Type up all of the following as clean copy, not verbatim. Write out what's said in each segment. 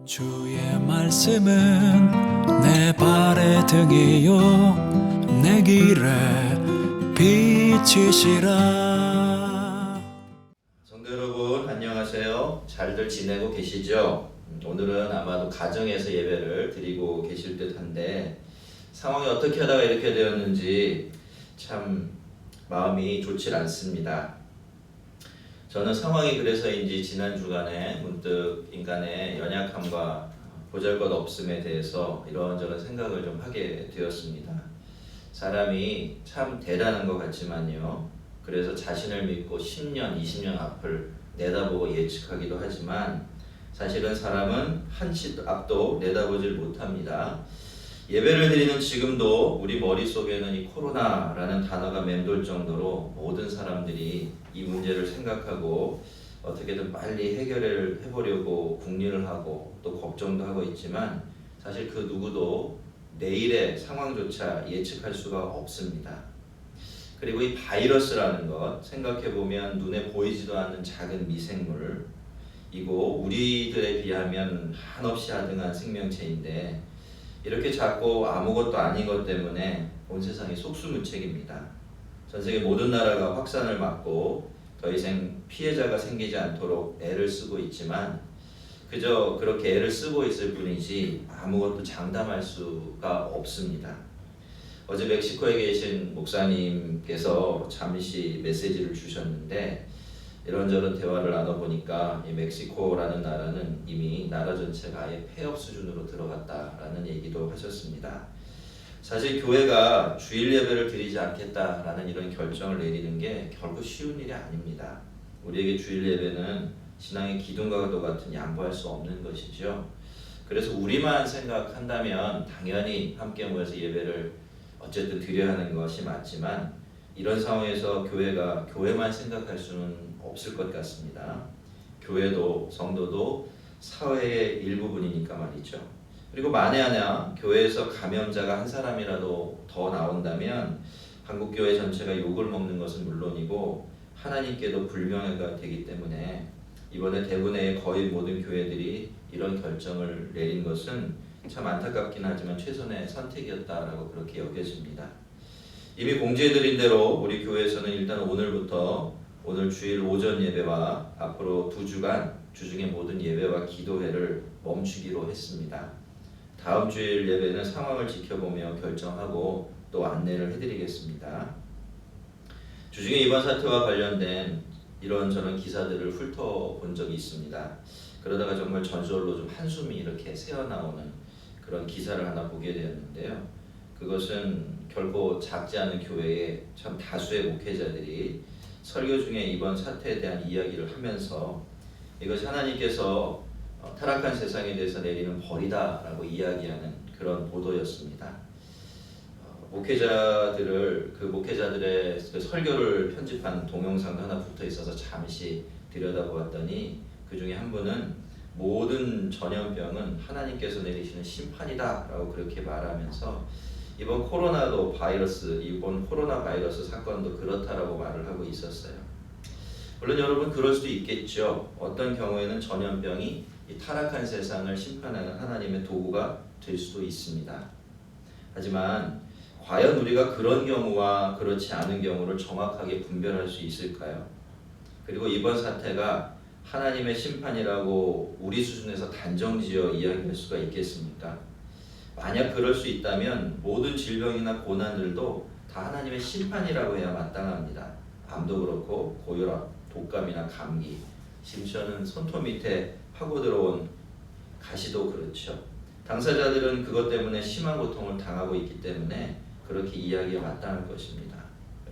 주의 말씀은 내 발의 등이요 내 길에 빛이시라. 성도 여러분 안녕하세요. 잘들 지내고 계시죠? 오늘은 아마도 가정에서 예배를 드리고 계실 듯한데 상황이 어떻게 하다가 이렇게 되었는지 참 마음이 좋질 않습니다. 저는 상황이 그래서인지 지난 주간에 문득 인간의 연약함과 보잘것없음에 대해서 이런저런 생각을 좀 하게 되었습니다. 사람이 참 대단한 것 같지만요. 그래서 자신을 믿고 10년, 20년 앞을 내다보고 예측하기도 하지만 사실은 사람은 한치 앞도 내다보질 못합니다. 예배를 드리는 지금도 우리 머릿속에는 이 코로나라는 단어가 맴돌 정도로 모든 사람들이 이 문제를 생각하고 어떻게든 빨리 해결을 해보려고 궁리를 하고 또 걱정도 하고 있지만 사실 그 누구도 내일의 상황조차 예측할 수가 없습니다. 그리고 이 바이러스라는 것 생각해보면 눈에 보이지도 않는 작은 미생물이고 우리들에 비하면 한없이 아등한 생명체인데 이렇게 작고 아무것도 아닌 것 때문에 온 세상이 속수무책입니다. 전 세계 모든 나라가 확산을 막고 더 이상 피해자가 생기지 않도록 애를 쓰고 있지만 그저 그렇게 애를 쓰고 있을 뿐이지 아무것도 장담할 수가 없습니다. 어제 멕시코에 계신 목사님께서 잠시 메시지를 주셨는데 이런저런 대화를 나눠보니까 이 멕시코라는 나라는 이미 나라 전체가 아예 폐업 수준으로 들어갔다라는 얘기도 하셨습니다. 사실 교회가 주일 예배를 드리지 않겠다라는 이런 결정을 내리는 게 결코 쉬운 일이 아닙니다. 우리에게 주일 예배는 신앙의 기둥과도 같은 양보할 수 없는 것이죠. 그래서 우리만 생각한다면 당연히 함께 모여서 예배를 어쨌든 드려야 하는 것이 맞지만 이런 상황에서 교회가 교회만 생각할 수는 없을 것 같습니다. 교회도 성도도 사회의 일부분이니까 말이죠. 그리고 만에 하나 교회에서 감염자가 한 사람이라도 더 나온다면 한국교회 전체가 욕을 먹는 것은 물론이고 하나님께도 불명예가 되기 때문에 이번에 대부분의 거의 모든 교회들이 이런 결정을 내린 것은 참 안타깝긴 하지만 최선의 선택이었다라고 그렇게 여겨집니다. 이미 공지해드린 대로 우리 교회에서는 일단 오늘부터 오늘 주일 오전 예배와 앞으로 2주간 주중의 모든 예배와 기도회를 멈추기로 했습니다. 다음 주일 예배는 상황을 지켜보며 결정하고 또 안내를 해드리겠습니다. 주중에 이번 사태와 관련된 이런저런 기사들을 훑어본 적이 있습니다. 그러다가 정말 저절로 좀 한숨이 이렇게 새어나오는 그런 기사를 하나 보게 되었는데요. 그것은 결코 작지 않은 교회의 참 다수의 목회자들이 설교 중에 이번 사태에 대한 이야기를 하면서 이것이 하나님께서 타락한 세상에 대해서 내리는 벌이다라고 이야기하는 그런 보도였습니다. 목회자들의 그 설교를 편집한 동영상도 하나 붙어 있어서 잠시 들여다보았더니 그 중에 한 분은 모든 전염병은 하나님께서 내리시는 심판이다라고 그렇게 말하면서 이번 코로나 바이러스 사건도 그렇다라고 말을 하고 있었어요. 물론 여러분 그럴 수도 있겠죠. 어떤 경우에는 전염병이 이 타락한 세상을 심판하는 하나님의 도구가 될 수도 있습니다. 하지만 과연 우리가 그런 경우와 그렇지 않은 경우를 정확하게 분별할 수 있을까요? 그리고 이번 사태가 하나님의 심판이라고 우리 수준에서 단정지어 이야기할 수가 있겠습니까? 만약 그럴 수 있다면 모든 질병이나 고난들도 다 하나님의 심판이라고 해야 마땅합니다. 암도 그렇고 고혈압, 독감이나 감기, 심지어는 손톱 밑에 파고 들어온 가시도 그렇죠. 당사자들은 그것 때문에 심한 고통을 당하고 있기 때문에 그렇게 이야기가 마땅할 것입니다.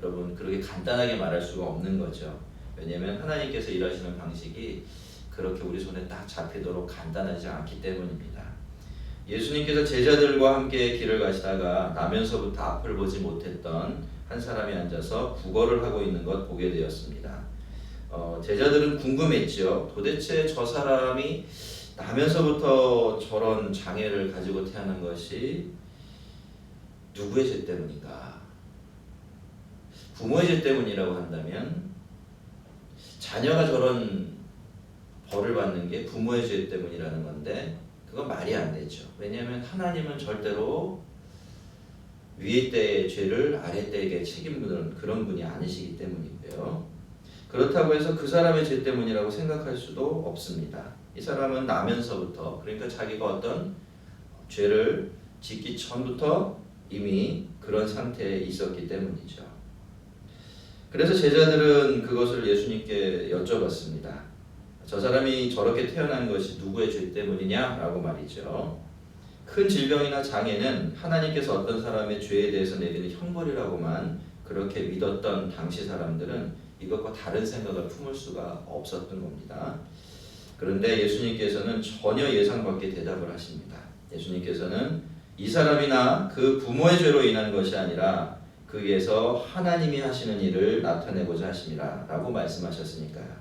여러분 그렇게 간단하게 말할 수가 없는 거죠. 왜냐하면 하나님께서 일하시는 방식이 그렇게 우리 손에 딱 잡히도록 간단하지 않기 때문입니다. 예수님께서 제자들과 함께 길을 가시다가 나면서부터 앞을 보지 못했던 한 사람이 앉아서 구걸을 하고 있는 것 보게 되었습니다. 제자들은 궁금했죠. 도대체 저 사람이 나면서부터 저런 장애를 가지고 태어난 것이 누구의 죄 때문인가? 부모의 죄 때문이라고 한다면 자녀가 저런 벌을 받는 게 부모의 죄 때문이라는 건데 그건 말이 안 되죠. 왜냐하면 하나님은 절대로 위에 때의 죄를 아래 때에게 책임지는 그런 분이 아니시기 때문이고요. 그렇다고 해서 그 사람의 죄 때문이라고 생각할 수도 없습니다. 이 사람은 나면서부터, 그러니까 자기가 어떤 죄를 짓기 전부터 이미 그런 상태에 있었기 때문이죠. 그래서 제자들은 그것을 예수님께 여쭤봤습니다. 저 사람이 저렇게 태어난 것이 누구의 죄 때문이냐라고 말이죠. 큰 질병이나 장애는 하나님께서 어떤 사람의 죄에 대해서 내리는 형벌이라고만 그렇게 믿었던 당시 사람들은 이것과 다른 생각을 품을 수가 없었던 겁니다. 그런데 예수님께서는 전혀 예상 밖의 대답을 하십니다. 예수님께서는 이 사람이나 그 부모의 죄로 인한 것이 아니라 그에서 하나님이 하시는 일을 나타내고자 하심이라 라고 말씀하셨으니까요.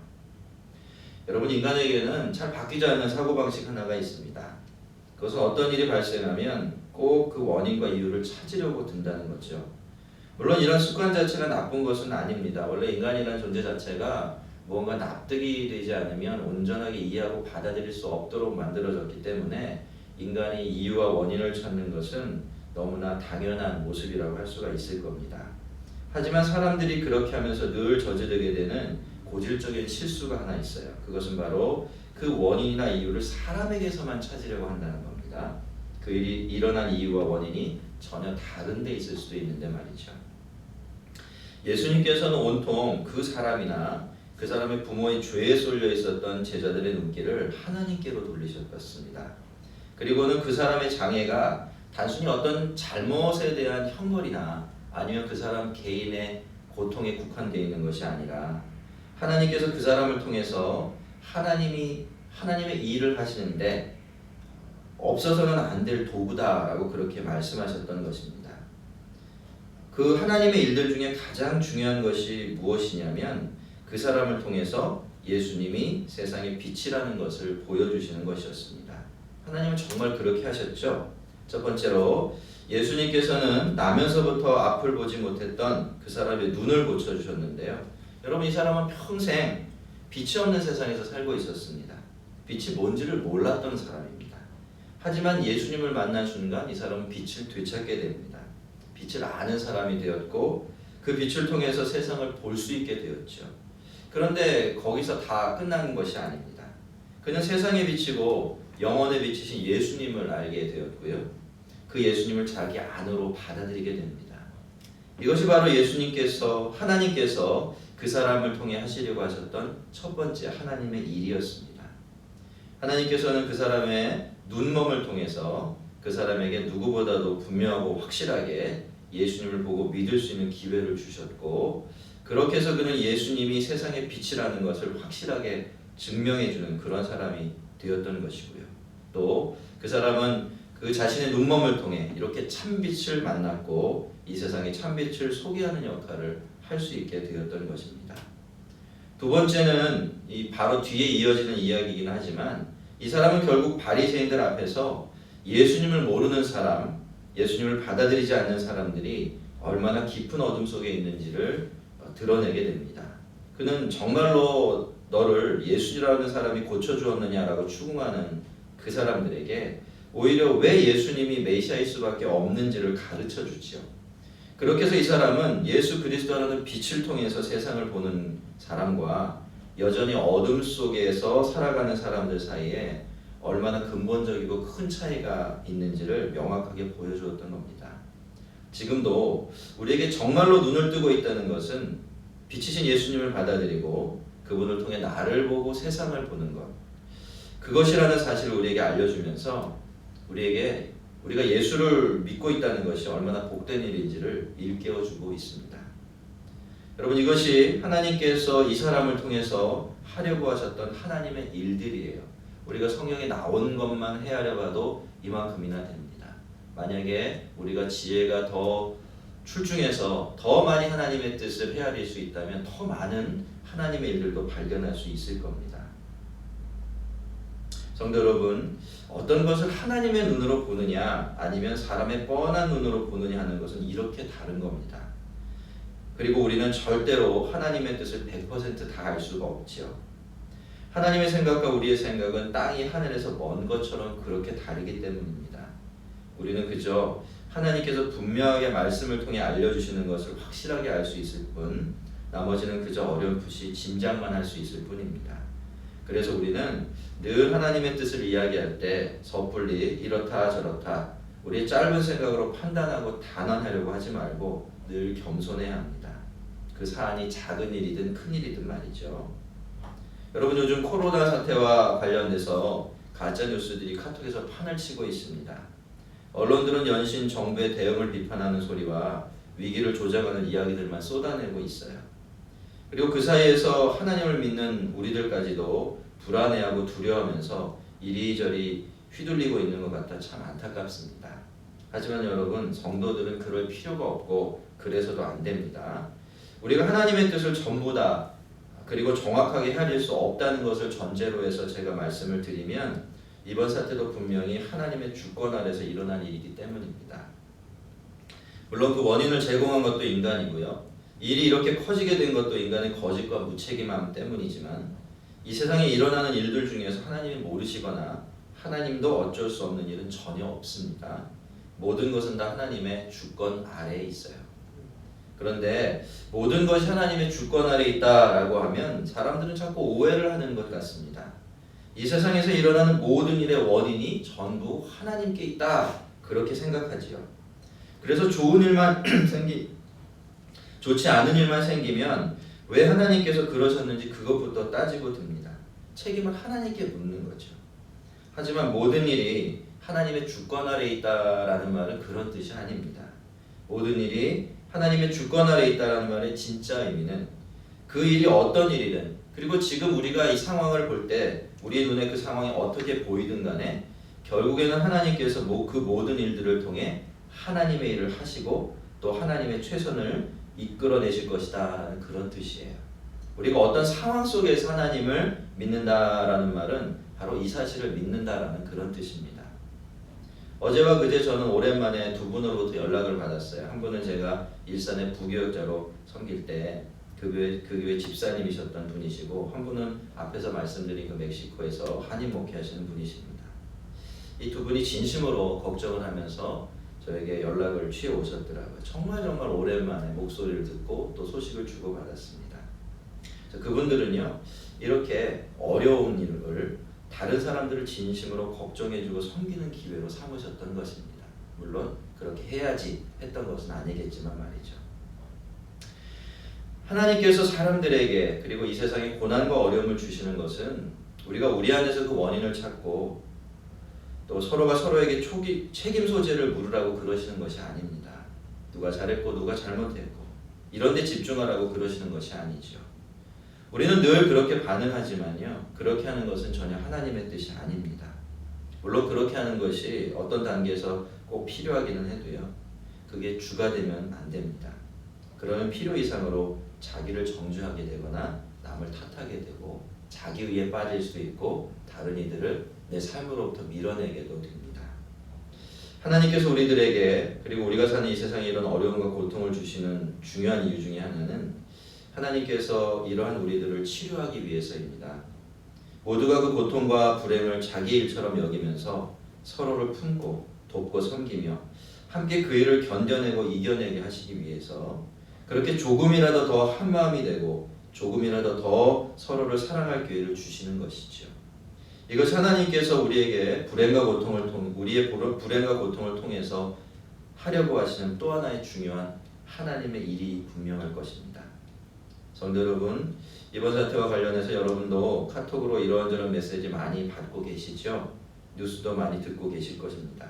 여러분, 인간에게는 잘 바뀌지 않는 사고방식 하나가 있습니다. 그것은 어떤 일이 발생하면 꼭 그 원인과 이유를 찾으려고 든다는 거죠. 물론 이런 습관 자체가 나쁜 것은 아닙니다. 원래 인간이라는 존재 자체가 무언가 납득이 되지 않으면 온전하게 이해하고 받아들일 수 없도록 만들어졌기 때문에 인간이 이유와 원인을 찾는 것은 너무나 당연한 모습이라고 할 수가 있을 겁니다. 하지만 사람들이 그렇게 하면서 늘 저지르게 되는 고질적인 실수가 하나 있어요. 그것은 바로 그 원인이나 이유를 사람에게서만 찾으려고 한다는 겁니다. 그 일이 일어난 이유와 원인이 전혀 다른 데 있을 수도 있는데 말이죠. 예수님께서는 온통 그 사람이나 그 사람의 부모의 죄에 쏠려 있었던 제자들의 눈길을 하나님께로 돌리셨습니다. 그리고는 그 사람의 장애가 단순히 어떤 잘못에 대한 형벌이나 아니면 그 사람 개인의 고통에 국한되어 있는 것이 아니라 하나님께서 그 사람을 통해서 하나님의 일을 하시는데 없어서는 안 될 도구다라고 그렇게 말씀하셨던 것입니다. 그 하나님의 일들 중에 가장 중요한 것이 무엇이냐면 그 사람을 통해서 예수님이 세상의 빛이라는 것을 보여주시는 것이었습니다. 하나님은 정말 그렇게 하셨죠. 첫 번째로 예수님께서는 나면서부터 앞을 보지 못했던 그 사람의 눈을 고쳐주셨는데요. 여러분, 이 사람은 평생 빛이 없는 세상에서 살고 있었습니다. 빛이 뭔지를 몰랐던 사람입니다. 하지만 예수님을 만난 순간 이 사람은 빛을 되찾게 됩니다. 빛을 아는 사람이 되었고 그 빛을 통해서 세상을 볼 수 있게 되었죠. 그런데 거기서 다 끝난 것이 아닙니다. 그는 세상의 빛이고 영원의 빛이신 예수님을 알게 되었고요. 그 예수님을 자기 안으로 받아들이게 됩니다. 이것이 바로 하나님께서 그 사람을 통해 하시려고 하셨던 첫 번째 하나님의 일이었습니다. 하나님께서는 그 사람의 눈먼을 통해서 그 사람에게 누구보다도 분명하고 확실하게 예수님을 보고 믿을 수 있는 기회를 주셨고, 그렇게 해서 그는 예수님이 세상의 빛이라는 것을 확실하게 증명해주는 그런 사람이 되었던 것이고요. 또 그 사람은 그 자신의 눈먼을 통해 이렇게 참빛을 만났고 이 세상의 참빛을 소개하는 역할을 할 수 있게 되었던 것입니다. 두 번째는 바로 뒤에 이어지는 이야기이긴 하지만 이 사람은 결국 바리새인들 앞에서 예수님을 모르는 사람, 예수님을 받아들이지 않는 사람들이 얼마나 깊은 어둠 속에 있는지를 드러내게 됩니다. 그는 정말로 너를 예수라는 사람이 고쳐주었느냐라고 추궁하는 그 사람들에게 오히려 왜 예수님이 메시아일 수밖에 없는지를 가르쳐 주지요. 그렇게 해서 이 사람은 예수 그리스도라는 빛을 통해서 세상을 보는 사람과 여전히 어둠 속에서 살아가는 사람들 사이에 얼마나 근본적이고 큰 차이가 있는지를 명확하게 보여주었던 겁니다. 지금도 우리에게 정말로 눈을 뜨고 있다는 것은 빛이신 예수님을 받아들이고 그분을 통해 나를 보고 세상을 보는 것, 그것이라는 사실을 우리에게 알려주면서 우리가 예수를 믿고 있다는 것이 얼마나 복된 일인지를 일깨워주고 있습니다. 여러분, 이것이 하나님께서 이 사람을 통해서 하려고 하셨던 하나님의 일들이에요. 우리가 성경에 나온 것만 헤아려 봐도 이만큼이나 됩니다. 만약에 우리가 지혜가 더 출중해서 더 많이 하나님의 뜻을 헤아릴 수 있다면 더 많은 하나님의 일들도 발견할 수 있을 겁니다. 성도 여러분, 어떤 것을 하나님의 눈으로 보느냐 아니면 사람의 뻔한 눈으로 보느냐 하는 것은 이렇게 다른 겁니다. 그리고 우리는 절대로 하나님의 뜻을 100% 다 알 수가 없지요. 하나님의 생각과 우리의 생각은 땅이 하늘에서 먼 것처럼 그렇게 다르기 때문입니다. 우리는 그저 하나님께서 분명하게 말씀을 통해 알려주시는 것을 확실하게 알 수 있을 뿐 나머지는 그저 어렴풋이 짐작만 할 수 있을 뿐입니다. 그래서 우리는 늘 하나님의 뜻을 이야기할 때 섣불리 이렇다 저렇다 우리의 짧은 생각으로 판단하고 단언하려고 하지 말고 늘 겸손해야 합니다. 그 사안이 작은 일이든 큰 일이든 말이죠. 여러분 요즘 코로나 사태와 관련돼서 가짜 뉴스들이 카톡에서 판을 치고 있습니다. 언론들은 연신 정부의 대응을 비판하는 소리와 위기를 조장하는 이야기들만 쏟아내고 있어요. 그리고 그 사이에서 하나님을 믿는 우리들까지도 불안해하고 두려워하면서 이리저리 휘둘리고 있는 것 같아 참 안타깝습니다. 하지만 여러분 성도들은 그럴 필요가 없고 그래서도 안 됩니다. 우리가 하나님의 뜻을 전부 다 그리고 정확하게 헤아릴 수 없다는 것을 전제로 해서 제가 말씀을 드리면 이번 사태도 분명히 하나님의 주권 아래서 일어난 일이기 때문입니다. 물론 그 원인을 제공한 것도 인간이고요. 일이 이렇게 커지게 된 것도 인간의 거짓과 무책임함 때문이지만 이 세상에 일어나는 일들 중에서 하나님이 모르시거나 하나님도 어쩔 수 없는 일은 전혀 없습니다. 모든 것은 다 하나님의 주권 아래에 있어요. 그런데 모든 것이 하나님의 주권 아래에 있다라고 하면 사람들은 자꾸 오해를 하는 것 같습니다. 이 세상에서 일어나는 모든 일의 원인이 전부 하나님께 있다 그렇게 생각하지요. 그래서 좋지 않은 일만 생기면 왜 하나님께서 그러셨는지 그것부터 따지고 듭니다. 책임을 하나님께 묻는 거죠. 하지만 모든 일이 하나님의 주권 아래에 있다라는 말은 그런 뜻이 아닙니다. 모든 일이 하나님의 주권 아래에 있다라는 말의 진짜 의미는 그 일이 어떤 일이든 그리고 지금 우리가 이 상황을 볼 때 우리의 눈에 그 상황이 어떻게 보이든 간에 결국에는 하나님께서 그 모든 일들을 통해 하나님의 일을 하시고 또 하나님의 최선을 이끌어내실 것이다 그런 뜻이에요. 우리가 어떤 상황 속에서 하나님을 믿는다라는 말은 바로 이 사실을 믿는다라는 그런 뜻입니다. 어제와 그제 저는 오랜만에 두 분으로부터 연락을 받았어요. 한 분은 제가 일산의 부교역자로 섬길 때 그 교회 집사님이셨던 분이시고 한 분은 앞에서 말씀드린 그 멕시코에서 한인 목회하시는 분이십니다. 이 두 분이 진심으로 걱정을 하면서 저에게 연락을 취해 오셨더라고요. 정말 오랜만에 목소리를 듣고 또 소식을 주고받았습니다. 그분들은요 이렇게 어려운 일을 다른 사람들을 진심으로 걱정해주고 섬기는 기회로 삼으셨던 것입니다. 물론 그렇게 해야지 했던 것은 아니겠지만 말이죠. 하나님께서 사람들에게 그리고 이 세상에 고난과 어려움을 주시는 것은 우리가 우리 안에서 그 원인을 찾고 또 서로가 서로에게 책임 소재를 물으라고 그러시는 것이 아닙니다. 누가 잘했고 누가 잘못했고 이런 데 집중하라고 그러시는 것이 아니죠. 우리는 늘 그렇게 반응하지만요. 그렇게 하는 것은 전혀 하나님의 뜻이 아닙니다. 물론 그렇게 하는 것이 어떤 단계에서 꼭 필요하기는 해도요. 그게 주가 되면 안 됩니다. 그러면 필요 이상으로 자기를 정죄하게 되거나 남을 탓하게 되고 자기의에 빠질 수 있고 다른 이들을 내 삶으로부터 밀어내게도 됩니다. 하나님께서 우리들에게 그리고 우리가 사는 이 세상에 이런 어려움과 고통을 주시는 중요한 이유 중에 하나는 하나님께서 이러한 우리들을 치료하기 위해서입니다. 모두가 그 고통과 불행을 자기 일처럼 여기면서 서로를 품고 돕고 섬기며 함께 그 일을 견뎌내고 이겨내게 하시기 위해서 그렇게 조금이라도 더 한마음이 되고 조금이라도 더 서로를 사랑할 기회를 주시는 것이죠. 이것이 하나님께서 우리에게 우리의 불행과 고통을 통해서 하려고 하시는 또 하나의 중요한 하나님의 일이 분명할 것입니다. 성도 여러분, 이번 사태와 관련해서 여러분도 카톡으로 이런저런 메시지 많이 받고 계시죠? 뉴스도 많이 듣고 계실 것입니다.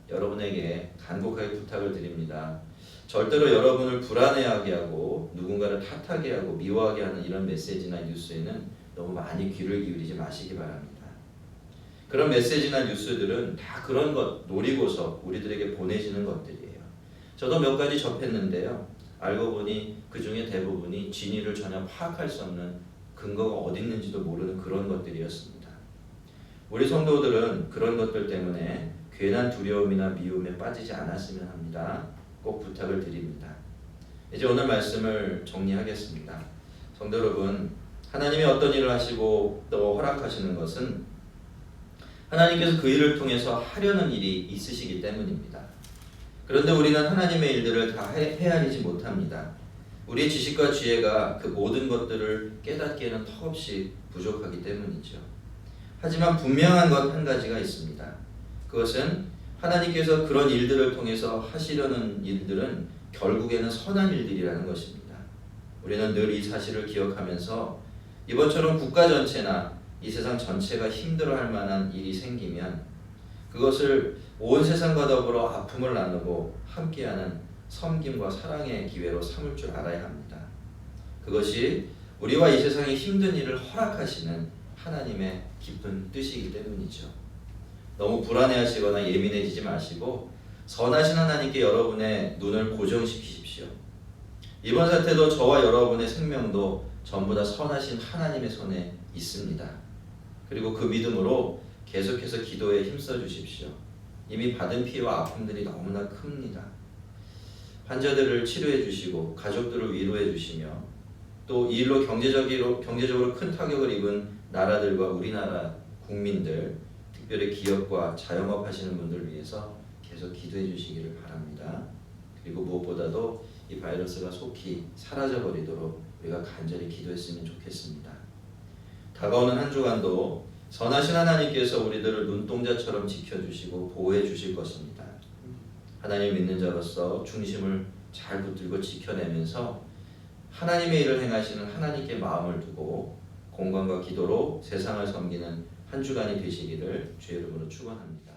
여러분에게 간곡하게 부탁을 드립니다. 절대로 여러분을 불안해하게 하고 누군가를 탓하게 하고 미워하게 하는 이런 메시지나 뉴스에는 너무 많이 귀를 기울이지 마시기 바랍니다. 그런 메시지나 뉴스들은 다 그런 것 노리고서 우리들에게 보내지는 것들이에요. 저도 몇 가지 접했는데요. 알고 보니 그 중에 대부분이 진위를 전혀 파악할 수 없는 근거가 어디 있는지도 모르는 그런 것들이었습니다. 우리 성도들은 그런 것들 때문에 괜한 두려움이나 미움에 빠지지 않았으면 합니다. 꼭 부탁을 드립니다. 이제 오늘 말씀을 정리하겠습니다. 성도 여러분, 하나님이 어떤 일을 하시고 또 허락하시는 것은 하나님께서 그 일을 통해서 하려는 일이 있으시기 때문입니다. 그런데 우리는 하나님의 일들을 다 헤아리지 못합니다. 우리의 지식과 지혜가 그 모든 것들을 깨닫기에는 턱없이 부족하기 때문이죠. 하지만 분명한 것 한 가지가 있습니다. 그것은 하나님께서 그런 일들을 통해서 하시려는 일들은 결국에는 선한 일들이라는 것입니다. 우리는 늘 이 사실을 기억하면서 이번처럼 국가 전체나 이 세상 전체가 힘들어할 만한 일이 생기면 그것을 온 세상과 더불어 아픔을 나누고 함께하는 섬김과 사랑의 기회로 삼을 줄 알아야 합니다. 그것이 우리와 이 세상의 힘든 일을 허락하시는 하나님의 깊은 뜻이기 때문이죠. 너무 불안해하시거나 예민해지지 마시고 선하신 하나님께 여러분의 눈을 고정시키십시오. 이번 사태도 저와 여러분의 생명도 전부 다 선하신 하나님의 손에 있습니다. 그리고 그 믿음으로 계속해서 기도에 힘써 주십시오. 이미 받은 피해와 아픔들이 너무나 큽니다. 환자들을 치료해 주시고 가족들을 위로해 주시며 또 이 일로 경제적으로 큰 타격을 입은 나라들과 우리나라 국민들, 특별히 기업과 자영업 하시는 분들을 위해서 계속 기도해 주시기를 바랍니다. 그리고 무엇보다도 이 바이러스가 속히 사라져버리도록 우리가 간절히 기도했으면 좋겠습니다. 다가오는 한 주간도 선하신 하나님께서 우리들을 눈동자처럼 지켜주시고 보호해 주실 것입니다. 하나님을 믿는 자로서 중심을 잘 붙들고 지켜내면서 하나님의 일을 행하시는 하나님께 마음을 두고 공감과 기도로 세상을 섬기는 한 주간이 되시기를 주의 이름으로 축원합니다.